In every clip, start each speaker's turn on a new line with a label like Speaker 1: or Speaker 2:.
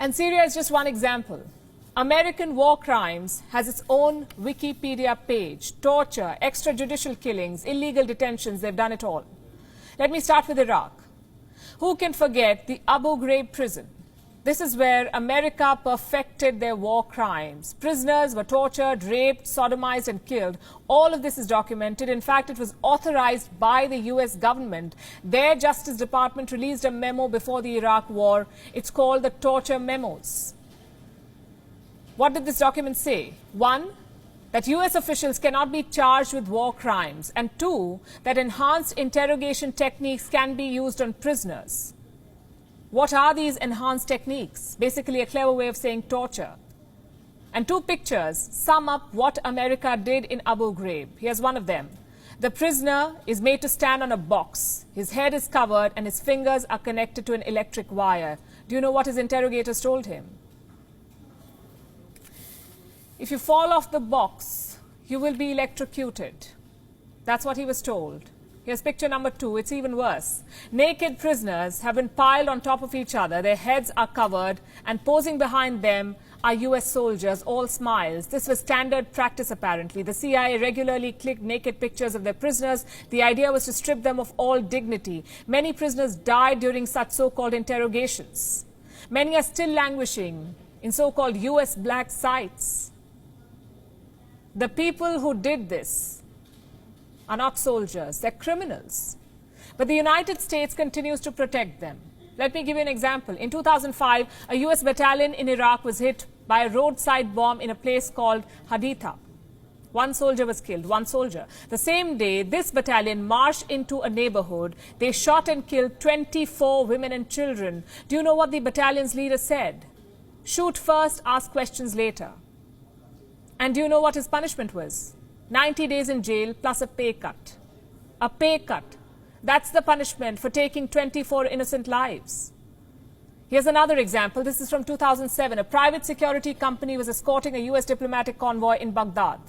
Speaker 1: And Syria is just one example. American War Crimes has its own Wikipedia page. Torture, extrajudicial killings, illegal detentions, they've done it all. Let me start with Iraq. Who can forget the Abu Ghraib prison? This is where America perfected their war crimes. Prisoners were tortured, raped, sodomized and killed. All of this is documented. In fact, it was authorized by the US government. Their Justice Department released a memo before the Iraq war. It's called the Torture Memos. What did this document say? One, that US officials cannot be charged with war crimes. And two, that enhanced interrogation techniques can be used on prisoners. What are these enhanced techniques? Basically a clever way of saying torture. And two pictures sum up what America did in Abu Ghraib. Here's one of them. The prisoner is made to stand on a box. His head is covered and his fingers are connected to an electric wire. Do you know what his interrogators told him? If you fall off the box, you will be electrocuted. That's what he was told. Here's picture number 2. It's even worse. Naked prisoners have been piled on top of each other. Their heads are covered, and posing behind them are US soldiers, all smiles. This was standard practice, apparently. The CIA regularly clicked naked pictures of their prisoners. The idea was to strip them of all dignity. Many prisoners died during such so-called interrogations. Many are still languishing in so-called US black sites. The people who did this are not soldiers, they're criminals. But the United States continues to protect them. Let me give you an example. In 2005, a US battalion in Iraq was hit by a roadside bomb in a place called Haditha. One soldier was killed, one soldier. The same day, this battalion marched into a neighborhood. They shot and killed 24 women and children. Do you know what the battalion's leader said? Shoot first, ask questions later. And do you know what his punishment was? 90 days in jail plus a pay cut. A pay cut. That's the punishment for taking 24 innocent lives. Here's another example. This is from 2007. A private security company was escorting a US diplomatic convoy in Baghdad.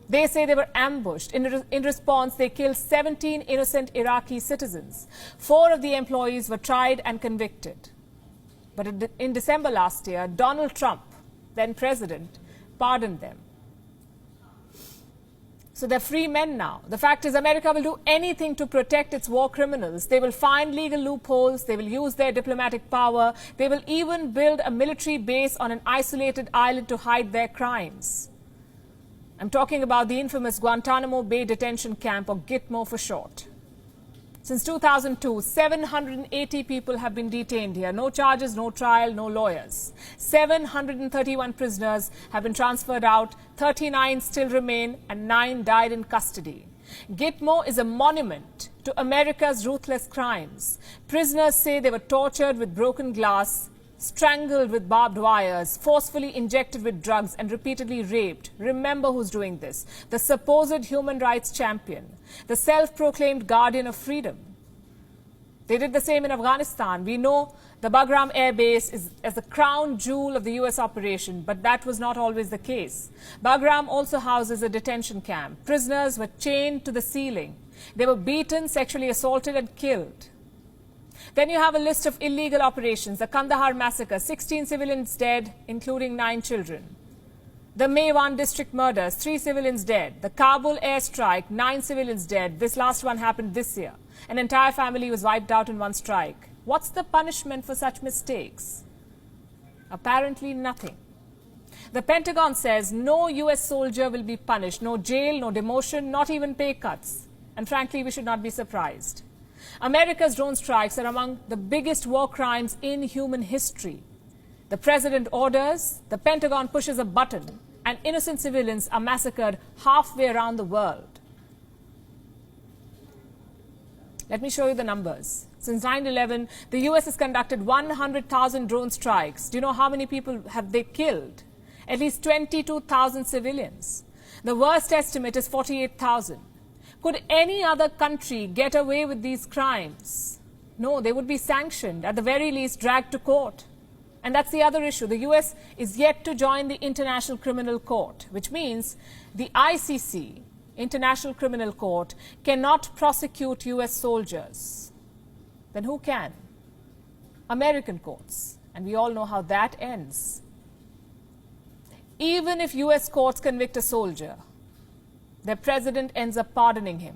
Speaker 1: They say they were ambushed. In response, they killed 17 innocent Iraqi citizens. 4 of the employees were tried and convicted. But in December last year, Donald Trump, then president, pardoned them. So they're free men now. The fact is, America will do anything to protect its war criminals. They will find legal loopholes. They will use their diplomatic power. They will even build a military base on an isolated island to hide their crimes. I'm talking about the infamous Guantanamo Bay Detention Camp, or Gitmo for short. Since 2002, 780 people have been detained here. No charges, no trial, no lawyers. 731 prisoners have been transferred out. 39 still remain and 9 died in custody. Gitmo is a monument to America's ruthless crimes. Prisoners say they were tortured with broken glass, strangled with barbed wires, forcefully injected with drugs and repeatedly raped. Remember who's doing this. The supposed human rights champion, the self-proclaimed guardian of freedom. They did the same in Afghanistan. We know the Bagram Air Base is as the crown jewel of the US operation, but that was not always the case. Bagram also houses a detention camp. Prisoners were chained to the ceiling. They were beaten, sexually assaulted and killed. Then you have a list of illegal operations. The Kandahar massacre, 16 civilians dead, including 9 children. The Maiwand district murders, 3 civilians dead. The Kabul airstrike, 9 civilians dead. This last one happened this year. An entire family was wiped out in one strike. What's the punishment for such mistakes? Apparently nothing. The Pentagon says no US soldier will be punished. No jail, no demotion, not even pay cuts. And frankly, we should not be surprised. America's drone strikes are among the biggest war crimes in human history. The president orders, the Pentagon pushes a button, and innocent civilians are massacred halfway around the world. Let me show you the numbers. Since 9/11, the US has conducted 100,000 drone strikes. Do you know how many people have they killed? At least 22,000 civilians. The worst estimate is 48,000. Could any other country get away with these crimes? No, they would be sanctioned, at the very least dragged to court. And that's the other issue. The US is yet to join the International Criminal Court, which means the ICC, International Criminal Court, cannot prosecute US soldiers. Then who can? American courts. And we all know how that ends. Even if US courts convict a soldier, their president ends up pardoning him.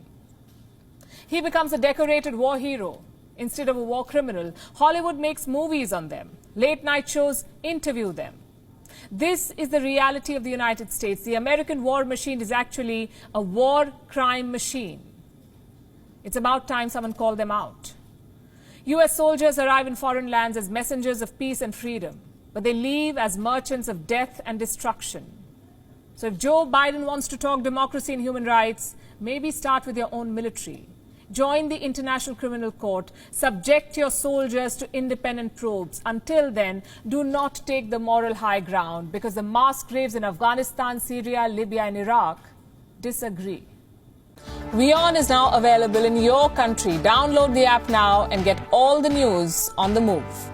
Speaker 1: He becomes a decorated war hero instead of a war criminal. Hollywood makes movies on them. Late night shows interview them. This is the reality of the United States. The American war machine is actually a war crime machine. It's about time someone called them out. US soldiers arrive in foreign lands as messengers of peace and freedom, but they leave as merchants of death and destruction. So if Joe Biden wants to talk democracy and human rights, maybe start with your own military. Join the International Criminal Court. Subject your soldiers to independent probes. Until then, do not take the moral high ground, because the mass graves in Afghanistan, Syria, Libya and Iraq disagree. WION is now available in your country. Download the app now and get all the news on the move.